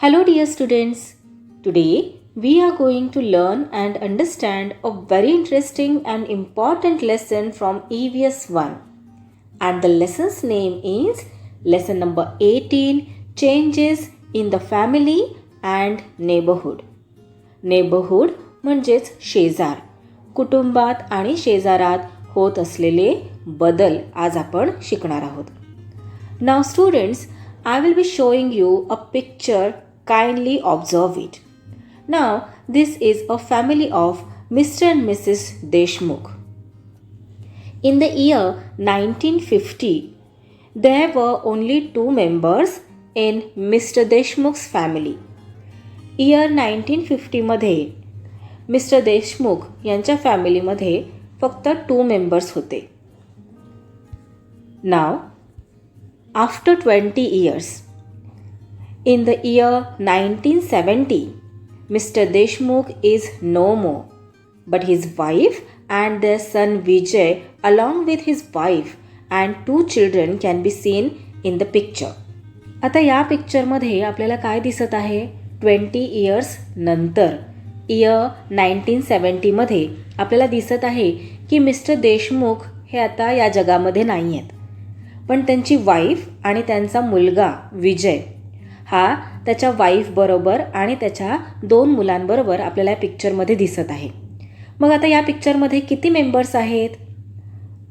Hello dear students. Today we are going to learn and understand a very interesting and important lesson from EVS 1. And the lesson's name is lesson number 18, Changes in the Family and Neighborhood. Neighborhood म्हणजेच शेजार. कुटुंबात आणि शेजारात होत असलेले बदल आज आपण शिकणार आहोत. Now students, I will be showing you a picture. Kindly observe it. Now, this is a family of Mr. and Mrs. Deshmukh. In the year 1950, there were only 2 members in Mr. Deshmukh's family. Year 1950 मध्ये mister Deshmukh यांच्या फॅमिलीमध्ये फक्त 2 members होते. Now, after 20 years, in the year 1970, Mr. Deshmukh is no more, but his wife and their son Vijay along with his wife and 2 children can be seen in the picture. आता या पिक्चरमध्ये आपल्याला काय दिसत आहे? 20 years नंतर year 1970 मध्ये आपल्याला दिसत आहे की मिस्टर देशमुख हे आता या जगामध्ये नाही आहेत, पण त्यांची वाईफ आणि त्यांचा मुलगा विजय हा त्याच्या वाईफबरोबर आणि त्याच्या 2 मुलांबरोबर आपल्याला या पिक्चरमध्ये दिसत आहे. मग आता या पिक्चरमध्ये किती मेंबर्स आहेत?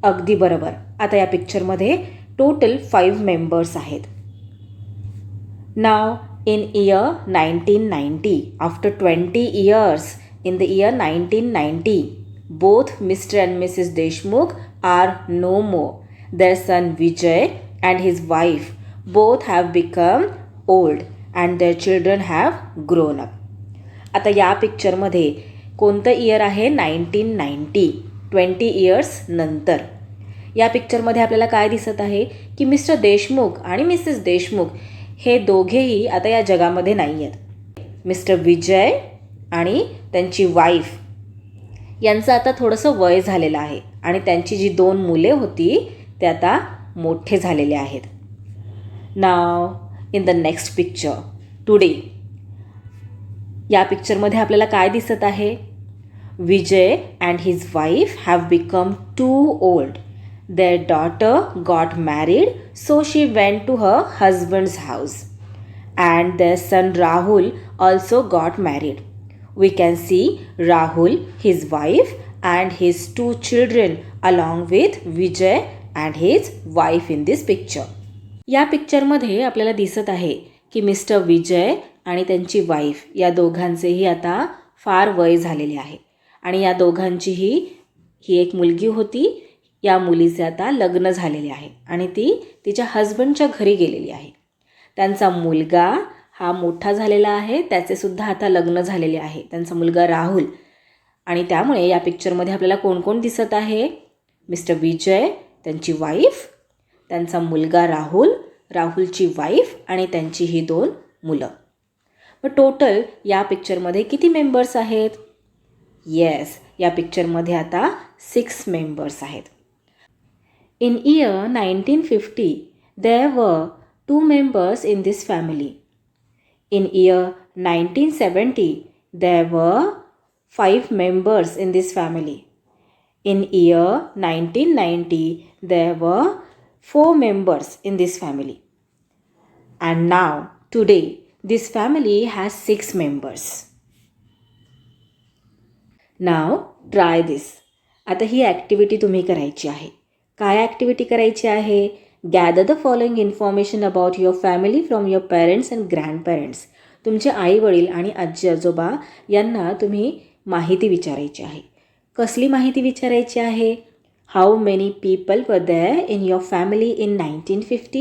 अगदी बरोबर. आता या पिक्चरमध्ये टोटल 5 मेंबर्स आहेत. Now in year 1990, after 20 years, in the year 1990, both mister and missus Deshmukh are no more. Their son Vijay and his wife both have become old and their children have grown up. आता या पिक्चरमध्ये कोणतं year आहे? 1990, 20 years नंतर. या पिक्चरमध्ये आपल्याला काय दिसत आहे की मिस्टर देशमुख आणि मिसेस देशमुख हे दोघेही आता या जगामध्ये नाही आहेत. मिस्टर विजय आणि त्यांची वाईफ यांचं आता थोडंसं वय झालेलं आहे आणि त्यांची जी 2 मुले होती ते आता मोठे झालेले आहेत. Now in the next picture today, या पिक्चरमध्ये आपल्याला काय दिसत आहे? Vijay and his wife have become too old. Their daughter got married, so she went to her husband's house. And their son Rahul also got married. We can see Rahul, his wife and his 2 children along with Vijay and his wife in this picture. या पिक्चरमध्ये आपल्याला दिसत आहे की mister विजय आणि त्यांची wife या दोघांचेही आता फार वय झालेले आहे आणि या दोघांचीही ही एक मुलगी होती. या मुलीचे आता लग्न झालेले आहे आणि ती तिच्या हजबंडच्या घरी गेलेली आहे. त्यांचा मुलगा हा मोठा झालेला आहे, त्याचेसुद्धा आता लग्न झालेले आहे, त्यांचा मुलगा राहुल. आणि त्यामुळे या पिक्चरमध्ये आपल्याला कोण कोण दिसत आहे? मिस्टर विजय, त्यांची वाईफ, त्यांचा मुलगा राहुल, राहुलची वाईफ आणि त्यांची ही 2 मुलं. मग टोटल या पिक्चरमध्ये किती मेंबर्स आहेत? येस, या पिक्चरमध्ये आता 6 मेंबर्स आहेत. In year 1950, there were 2 members in this family. In year 1970, there were 5 members in this family. In year 1990, there were 4 members in this family. And now, today, this family has 6 members. Now, try this. आता ही activity तुम्ही करायची आहे. काय activity करायची आहे? Gather the following information about your family from your parents and grandparents. तुमचे आई वडील आणि आजी आजोबा यांना तुम्ही माहिती विचारायची आहे. कसली माहिती विचारायची आहे? How many people were there in your family in 1950,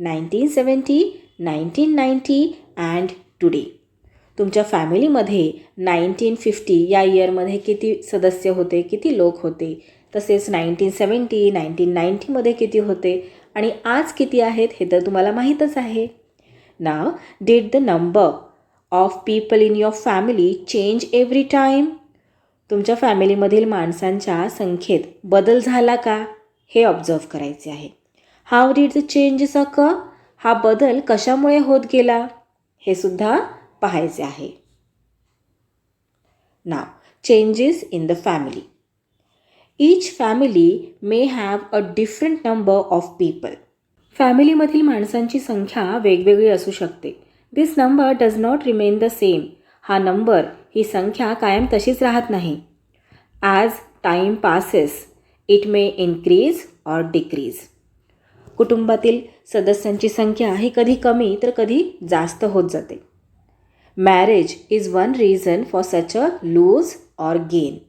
1970, 1990 and today? तुमच्या फॅमिलीमध्ये 1950 या इयरमध्ये किती सदस्य होते, किती लोक होते, तसेच 1970, 1990मध्ये किती होते आणि आज किती आहेत हे तर तुम्हाला माहीतच आहे. Now, did the number of people in your family change every time? तुमच्या फॅमिलीमधील माणसांच्या संख्येत बदल झाला का हे ऑब्झर्व करायचे आहे. How did the changes occur? हा बदल कशामुळे होत गेला हे सुद्धा पाहायचे आहे. Now changes in the family. Each family may have a different number of people. फॅमिलीमधील माणसांची संख्या वेगवेगळी असू शकते. This number does not remain the same. हा नंबर, ही संख्या कायम तशीच राहत नाही. As time passes, it may increase or decrease. कुटुंबातील सदस्यांची संख्या ही कधी कमी तर कधी जास्त होत जाते. Marriage is one reason for such a lose or gain.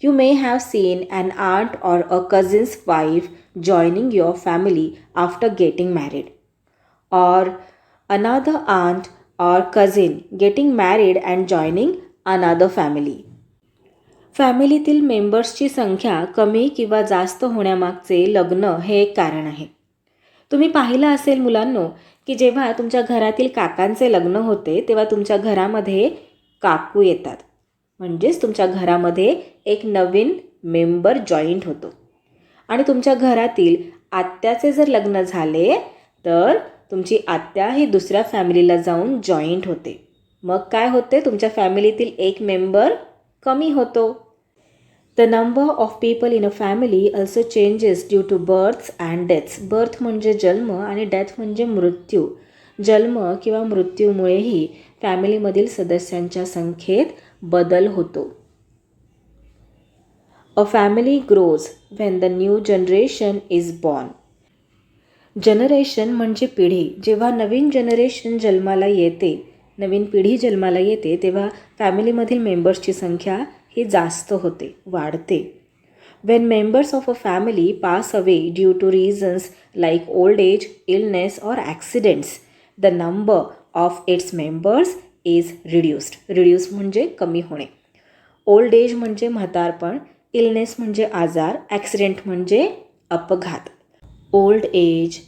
You may have seen an aunt or a cousin's wife joining your family after getting married, or another aunt or cousin getting married and joining another family. फॅमिलीतील मेंबर्सची संख्या कमी किंवा जास्त होण्यामागचे लग्न हे एक कारण आहे. तुम्ही पाहिलं असेल मुलांनो की जेव्हा तुमच्या घरातील काकांचे लग्न होते तेव्हा तुमच्या घरामध्ये काकू येतात, म्हणजेच तुमच्या घरामध्ये एक नवीन मेंबर जॉईंट होतो. आणि तुमच्या घरातील आत्याचे जर लग्न झाले तर तुमची आत्या ही दुसऱ्या फॅमिलीला जाऊन जॉईंट होते. मग काय होते, तुमच्या फॅमिलीतील एक मेंबर कमी होतो. The number of people in a family also changes due to births and deaths. Birth म्हणजे जन्म आणि डेथ म्हणजे मृत्यू. जन्म किंवा मृत्यूमुळेही फॅमिलीमधील सदस्यांच्या संख्येत बदल होतो. A family grows when the new generation is born. Generation म्हणजे पिढी. जेव्हा नवीन जनरेशन जन्माला येते, नवीन पिढी जन्माला येते, तेव्हा फॅमिलीमधील मेंबर्सची संख्या ही जास्त होते, वाढते. When members of a family pass away due to reasons like old age, illness और accidents, the number of its members is reduced. Reduce म्हणजे कमी होणे. ओल्ड एज म्हणजे म्हातारपण, इलनेस म्हणजे आजार, ॲक्सिडेंट म्हणजे अपघात. ओल्ड एज,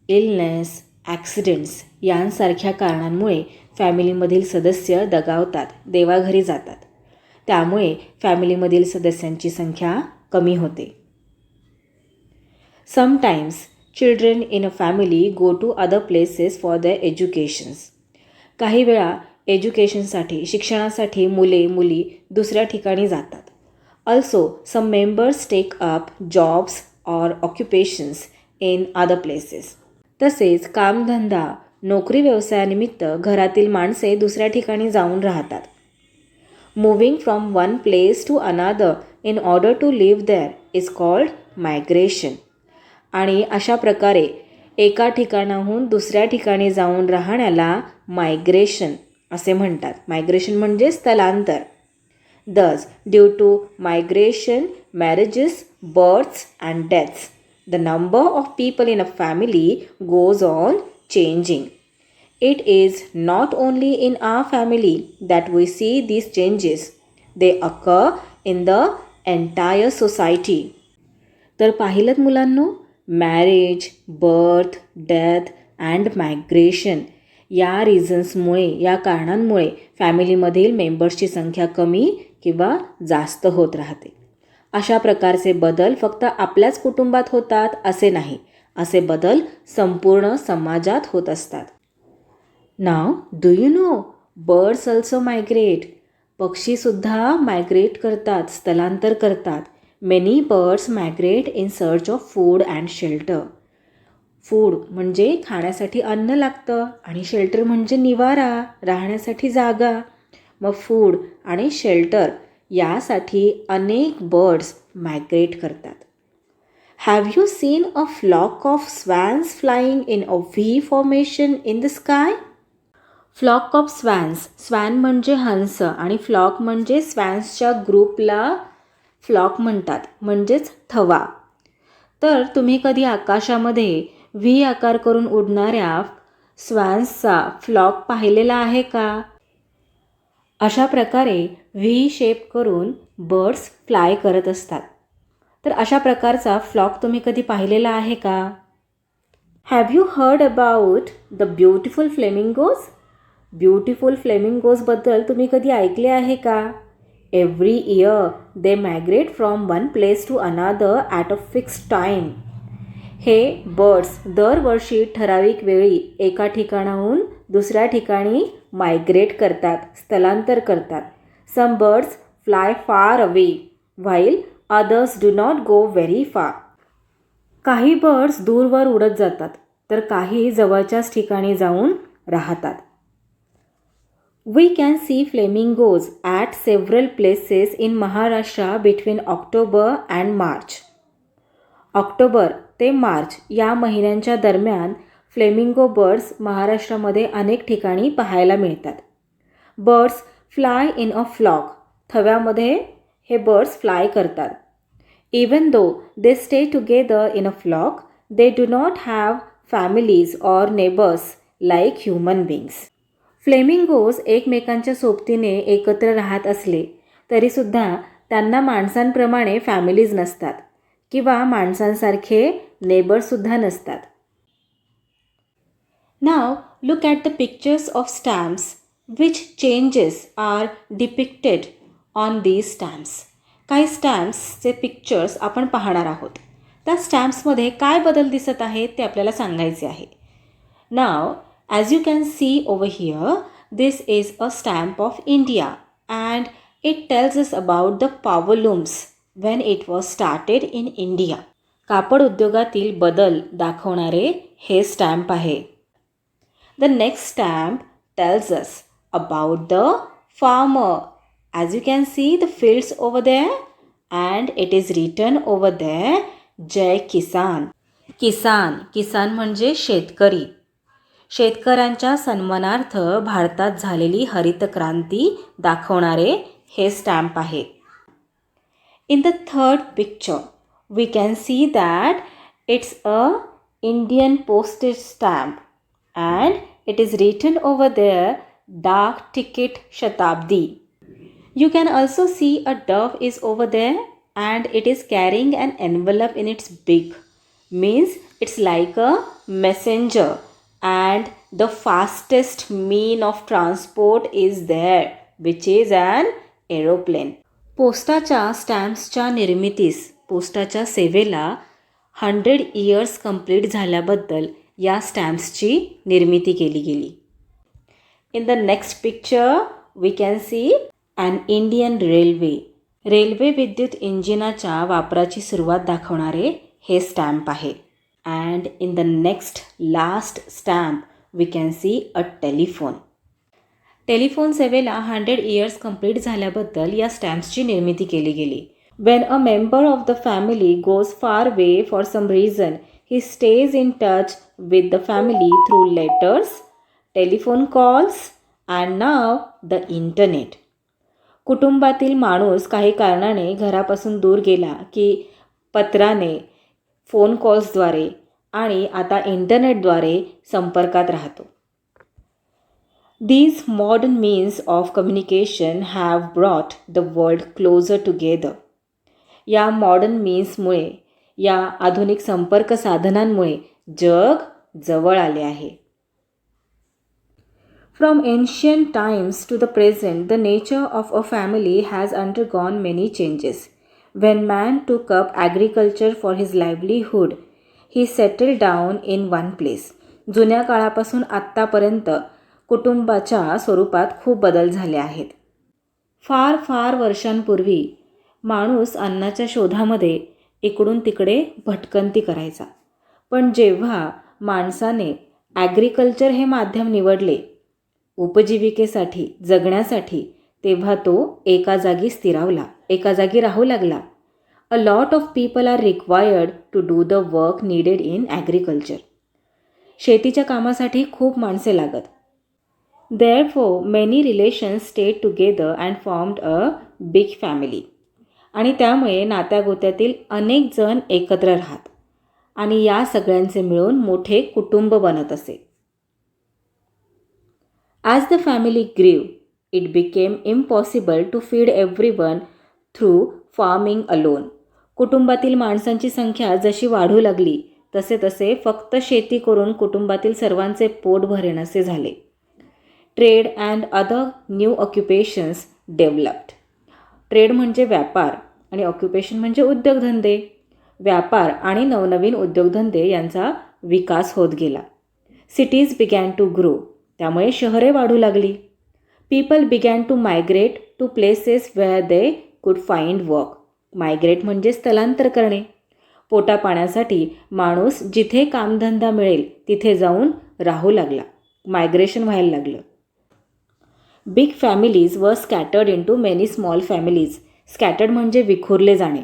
इलनेस, ॲक्सिडेंट्स यांसारख्या कारणांमुळे फॅमिलीमधील सदस्य दगावतात, देवाघरी जातात. त्यामुळे फॅमिलीमधील सदस्यांची संख्या कमी होते. Sometimes children in a family go to other places for their educations. काही वेळा एज्युकेशनसाठी, शिक्षणासाठी मुली दुसऱ्या ठिकाणी जातात. Also some members take up jobs or occupations in other places. तसेच कामधंदा, नोकरी व्यवसायानिमित्त घरातील माणसे दुसऱ्या ठिकाणी जाऊन राहतात. Moving from one place to another in order to live there is called migration. आणि अशा प्रकारे एका ठिकाणाहून दुसऱ्या ठिकाणी जाऊन राहण्याला मायग्रेशन असे म्हणतात. मायग्रेशन म्हणजे स्थलांतर. Thus, due to migration, marriages, births and deaths, the number of people in a family goes on changing. It is not only in our family that we see these changes. They occur in the entire society. तर पाहिलं मुलांनो, marriage, birth, death and migration या रिझन्समुळे, या कारणांमुळे फॅमिलीमधील मेंबर्सची संख्या कमी किंवा जास्त होत राहते. अशा प्रकारचे बदल फक्त आपल्याच कुटुंबात होतात असे नाही, असे बदल संपूर्ण समाजात होत असतात. Now do you know birds also migrate. पक्षीसुद्धा मायग्रेट करतात, स्थलांतर करतात. Many birds migrate in search of food and shelter. Food म्हणजे खाण्यासाठी अन्न लागतं आणि शेल्टर म्हणजे निवारा, राहण्यासाठी जागा. मग फूड आणि शेल्टर यासाठी अनेक बर्ड्स मायग्रेट करतात. Have you seen a flock of swans flying in a V formation in the sky. Flock of swans, swan म्हणजे हंस आणि फ्लॉक म्हणजे स्वॅन्सच्या ग्रुपला फ्लॉक म्हणतात, म्हणजेच थवा. तर तुम्ही कधी आकाशामध्ये व्ही आकार करून उडणाऱ्या स्वॅन्सचा फ्लॉक पाहिलेला आहे का. अशा प्रकारे व्ही शेप करून बर्ड्स फ्लाय करत असतात. तर अशा प्रकारचा फ्लॉक तुम्ही कधी पाहिलेला आहे का. Have you heard about the beautiful flamingos. Beautiful फ्लेमिंगोजबद्दल तुम्ही कधी ऐकले आहे का. Every year they migrate from one place to another at a fixed time. हे बर्ड्स दरवर्षी ठराविक वेळी एका ठिकाणाहून दुसऱ्या ठिकाणी मायग्रेट करतात, स्थलांतर करतात. Some birds fly far away while others do not go very far. काही बर्ड्स दूरवर उडत जातात तर काही जवळच्याच ठिकाणी जाऊन राहतात. We can see flamingos at several places in Maharashtra between October and March. October ते मार्च या महिन्यांच्या दरम्यान फ्लेमिंगो बर्ड्स महाराष्ट्रामध्ये अनेक ठिकाणी पाहायला मिळतात. Birds fly in a flock. थव्यामध्ये हे बर्ड्स फ्लाय करतात. Even though they stay together in a flock, they do not have families or neighbours like human beings. Flamingos एकमेकांच्या सोबतीने एकत्र राहत असले तरीसुद्धा त्यांना माणसांप्रमाणे फॅमिलीज नसतात किंवा माणसांसारखे नेबर्ससुद्धा नसतात. Now look at the pictures of stamps. Which changes are depicted on these stamps. काही स्टॅम्प्सचे पिक्चर्स आपण पाहणार आहोत. त्या स्टॅम्प्समध्ये काय बदल दिसत आहेत ते आपल्याला सांगायचे आहे. नाव as you can see over here, this is a stamp of India and it tells us about the power looms when it was started in India. कापड उद्योगातील बदल दाखवणारे हे स्टॅम्प आहे. The next stamp tells us about the farmer. As you can see the fields over there and it is written over there Jai Kisan. किसान म्हणजे शेतकरी. शेतकऱ्यांच्या सन्मानार्थ भारतात झालेली हरित क्रांती दाखवणारे हे स्टॅम्प आहे. In the third picture we can see that it's a Indian postage stamp and it is written over there dak tikit shatabdi. You can also see a dove is over there and it is carrying an envelope in its beak. Means it's like a messenger and the fastest mean of transport is there which is an aeroplane. पोस्टाच्या स्टॅम्प्सच्या निर्मितीस, पोस्टाच्या सेवेला 100 years complete झाल्याबद्दल या स्टॅम्प्सची निर्मिती केली गेली. In the next picture we can see an Indian railway. Railway विद्युत इंजिनाच्या वापराची सुरुवात दाखवणारे हे स्टॅम्प आहे. And in the next last stamp we can see a telephone. Telephone सेवेला 100 इयर्स कंप्लीट झाल्याबद्दल या स्टॅम्प्सची निर्मिती केली गेली. When a member of the family goes far away for some reason, he stays in touch with the family through letters, telephone calls and now the internet. कुटुंबातील माणूस काही कारणाने घरापासून दूर गेला की पत्राने, फोन कॉल्सद्वारे आणि आता इंटरनेटद्वारे संपर्कात राहतो. These modern means of communication have brought the world closer together. या मॉडर्न मीन्समुळे, या आधुनिक संपर्क साधनांमुळे जग जवळ आले आहे. From ancient times to the present, the nature of a family has undergone many changes. When man took up agriculture for his livelihood, he settled down in one place. जुन्या काळापासून आत्तापर्यंत कुटुंबाच्या स्वरूपात खूप बदल झाले आहेत. फार फार वर्षांपूर्वी माणूस अन्नाच्या शोधामध्ये इकडून तिकडे भटकंती करायचा. पण जेव्हा माणसाने ॲग्रिकल्चर हे माध्यम निवडले उपजीविकेसाठी, जगण्यासाठी, तेव्हा तो एका जागी स्थिरावला, एका जागी राहू लागला. A lot of people are required to do the work needed in agriculture. शेतीच्या कामासाठी खूप माणसे लागत. Therefore many relations stayed together and formed a big family. आणि त्यामुळे नात्यागोत्यातील अनेक जण एकत्र राहत आणि या सगळ्यांचे मिळून मोठे कुटुंब बनत असे. ॲज द फॅमिली ग्रीव, it became impossible to feed everyone through farming alone. कुटुंबातील माणसांची संख्या जशी वाढू लागली तसे तसे फक्त शेती करून कुटुंबातील सर्वांचे पोट भरेनासे झाले. Trade and other new occupations developed. Trade म्हणजे व्यापार आणि ऑक्युपेशन म्हणजे उद्योगधंदे. व्यापार आणि नवनवीन उद्योगधंदे यांचा विकास होत गेला. सिटीज बिगॅन टू ग्रो, त्यामुळे शहरे वाढू लागली. People began to migrate to places where they could find work. Migrate म्हणजे स्थलांतर करणे. पोटापाण्यासाठी माणूस जिथे कामधंदा मिळेल तिथे जाऊन राहू लागला. मायग्रेशन व्हायला लागलं. बिग फॅमिलीज वर scattered into many small families. Scattered म्हणजे विखुरले जाणे.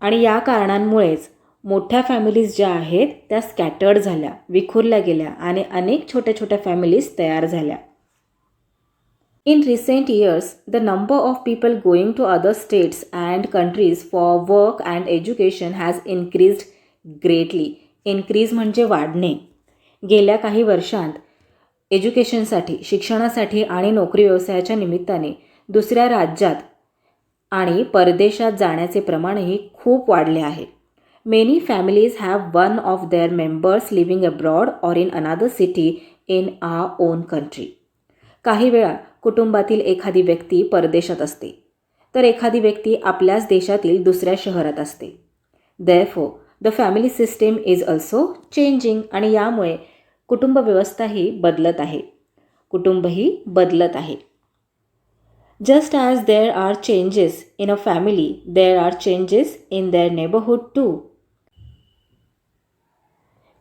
आणि या कारणांमुळेच मोठ्या फॅमिलीज ज्या आहेत त्या स्कॅटर्ड झाल्या, विखुरल्या गेल्या आणि अनेक छोट्या छोट्या फॅमिलीज तयार झाल्या. In recent years, the number of people going to other states and countries for work and education has increased greatly. Increase म्हणजे वाढणे. गेल्या काही वर्षांत एज्युकेशनसाठी, शिक्षणासाठी आणि नोकरी व्यवसायाच्या निमित्ताने दुसऱ्या राज्यात आणि परदेशात जाण्याचे प्रमाणही खूप वाढले आहे. Many families have one of their members living abroad or in another city in our own country. काही वेळा कुटुंबातील एखादी व्यक्ती परदेशात असते, तर एखादी व्यक्ती आपल्याच देशातील दुसऱ्या शहरात असते. Therefore, the family system is also changing. आणि यामुळे कुटुंब व्यवस्थाही बदलत आहे, कुटुंबही बदलत आहे. Just as there are changes in a family, there are changes in their neighborhood too.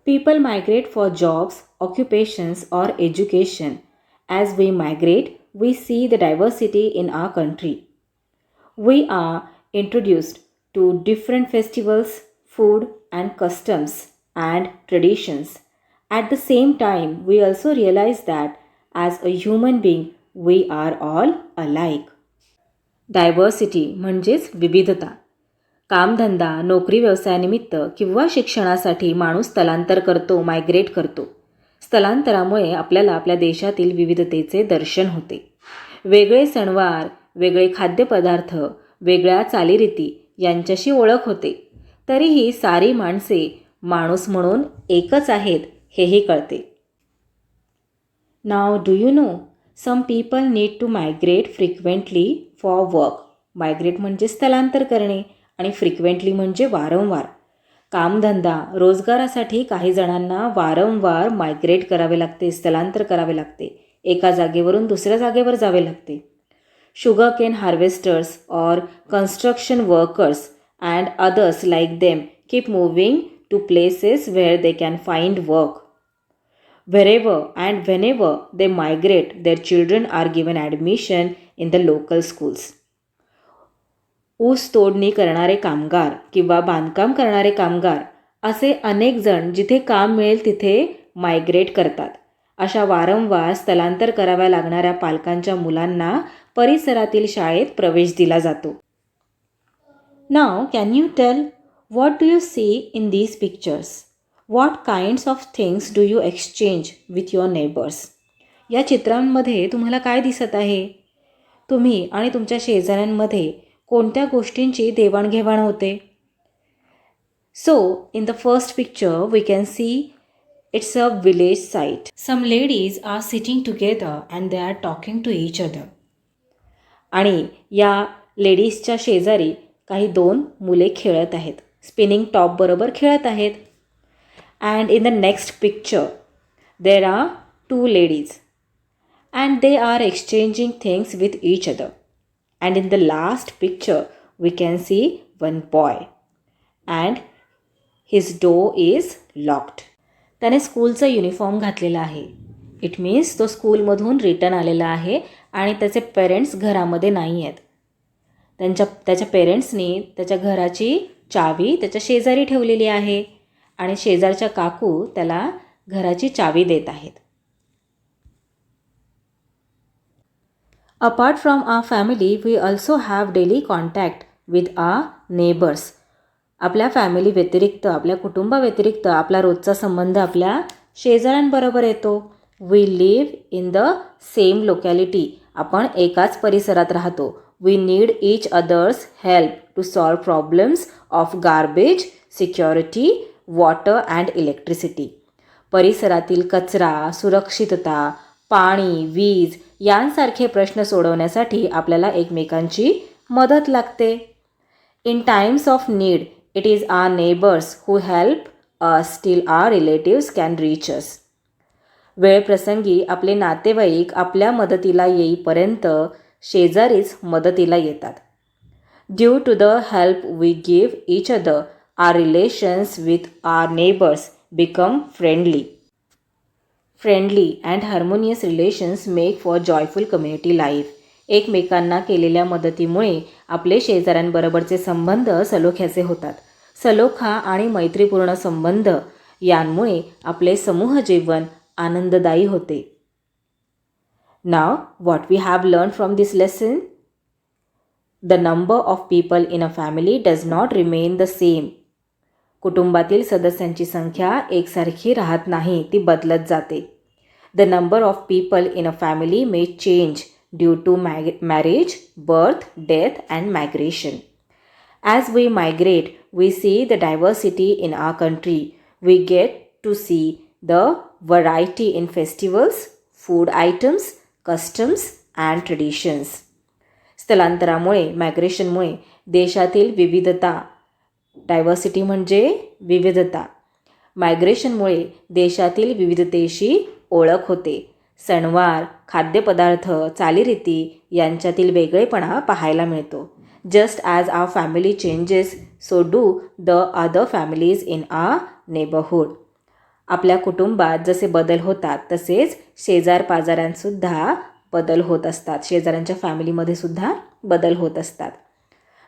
People migrate for jobs, occupations, or education. As we migrate, we see the diversity in our country. We are introduced to different festivals, food, and customs and traditions. At the same time, we also realize that as a human being, we are all alike. Diversity म्हणजेच विविधता. कामधंदा, नोकरी व्यवसायानिमित्त किंवा शिक्षणासाठी माणूस स्थलांतर करतो, migrate करतो. स्थलांतरामुळे आपल्याला आपल्या देशातील विविधतेचे दर्शन होते. वेगळे सणवार, वेगळे खाद्यपदार्थ, वेगळ्या चालीरीती यांच्याशी ओळख होते. तरीही सारी माणसे माणूस म्हणून एकच आहेत हेही कळते. Now do you know, some people need to migrate frequently for work. Migrate म्हणजे स्थलांतर करणे आणि फ्रिक्वेंटली म्हणजे वारंवार. कामधंदा, रोजगारासाठी काही जणांना वारंवार मायग्रेट करावे लागते, स्थलांतर करावे लागते. एका जागेवरून दुसऱ्या जागेवर जावे लागते. शुगर केन हार्वेस्टर्स और construction workers and others like them keep moving to places where they can find work. Wherever and whenever they migrate, their children are given admission in the local schools. ऊस तोडणी करणारे कामगार किंवा बांधकाम करणारे कामगार असे अनेक जण जिथे काम मिळेल तिथे मायग्रेट करतात. अशा वारंवार स्थलांतर कराव्या लागणाऱ्या पालकांच्या मुलांना परिसरातील शाळेत प्रवेश दिला जातो. Now, can you tell what do you see in these pictures? What kinds of things do you exchange with your neighbors? या चित्रांमध्ये तुम्हाला काय दिसत आहे? तुम्ही आणि तुमच्या शेजाऱ्यांमध्ये कोणत्या गोष्टींची देवाणघेवाण होते? So, in the first picture, we can see it's a village site. Some ladies are sitting together and they are talking to each other. आणि या लेडीजच्या शेजारी काही दोन मुले खेळत आहेत, स्पिनिंग टॉप बरोबर खेळत आहेत. And in the next picture, there are two ladies and they are exchanging things with each other. And in the last picture, we can see one boy and his door is locked. त्याने स्कूलचा uniform घातलेला आहे. It means तो स्कूलमधून return आलेला आहे आणि त्याचे parents घरामध्ये नाही आहेत. त्याच्या पेरेंट्सनी त्याच्या घराची चावी त्याच्या शेजारी ठेवलेली आहे आणि शेजारच्या काकू त्याला घराची चावी देत आहेत. Apart from our family we also have daily contact with our neighbours. आपल्या फॅमिली व्यतिरिक्त, आपल्या कुटुंबाव्यतिरिक्त आपला रोजचा संबंध आपल्या शेजाऱ्यांबरोबर येतो. We live in the same locality. आपण एकाच परिसरात राहतो. We need each others help to solve problems of garbage, security, water and electricity. परिसरातील कचरा, सुरक्षितता, पाणी, वीज यांसारखे प्रश्न सोडवण्यासाठी आपल्याला एकमेकांची मदत लागते. In times of need It is our neighbors who help us till our relatives can reach us. वेळप्रसंगी आपले नातेवाईक आपल्या मदतीला येईपर्यंत शेजारीच मदतीला येतात. Due to the help we give each other, our relations with our neighbours become friendly. Friendly and harmonious relations make for joyful community life. एकमेकांना केलेल्या मदतीमुळे आपले शेजाऱ्यांबरोबरचे संबंध सलोख्याचे होतात. सलोखा आणि मैत्रीपूर्ण संबंध यांमुळे आपले समूह जीवन आनंददायी होते. Now what we have learn from this lesson. The number of people in a family does not remain the same. कुटुंबातील सदस्यांची संख्या एकसारखी राहत नाही, ती बदलत जाते. The number of people in a family may change due to marriage, birth, death and migration. As we migrate, we see the diversity in our country. We get to see the variety in festivals, food items, customs and traditions. स्थलांतरामुळे, मायग्रेशनमुळे देशातील विविधता, diversity म्हणजे विविधता, मायग्रेशनमुळे देशातील विविधतेशी ओळख होते. सणवार, खाद्यपदार्थ, चालीरीती यांच्यातील वेगळेपणा पाहायला मिळतो. Just as our family changes, so do the other families in our neighborhood. आपल्या कुटुंबात जसे बदल होतात तसेच शेजारपाजाऱ्यांसुद्धा बदल होत असतात. शेजाऱ्यांच्या फॅमिलीमध्ये सुद्धा बदल होत असतात.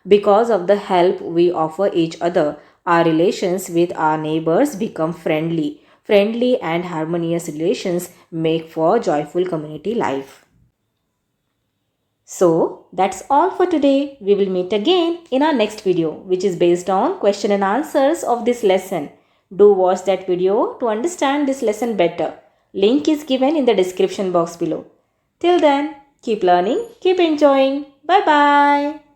Because of the help we offer each other, our relations with our neighbors become friendly. Friendly and harmonious relations make for joyful community life. So that's all for today. We will meet again in our next video, which is based on question and answers of this lesson. Do watch that video to understand this lesson better. Link is given in the description box below. Till then, keep learning, keep enjoying. Bye bye.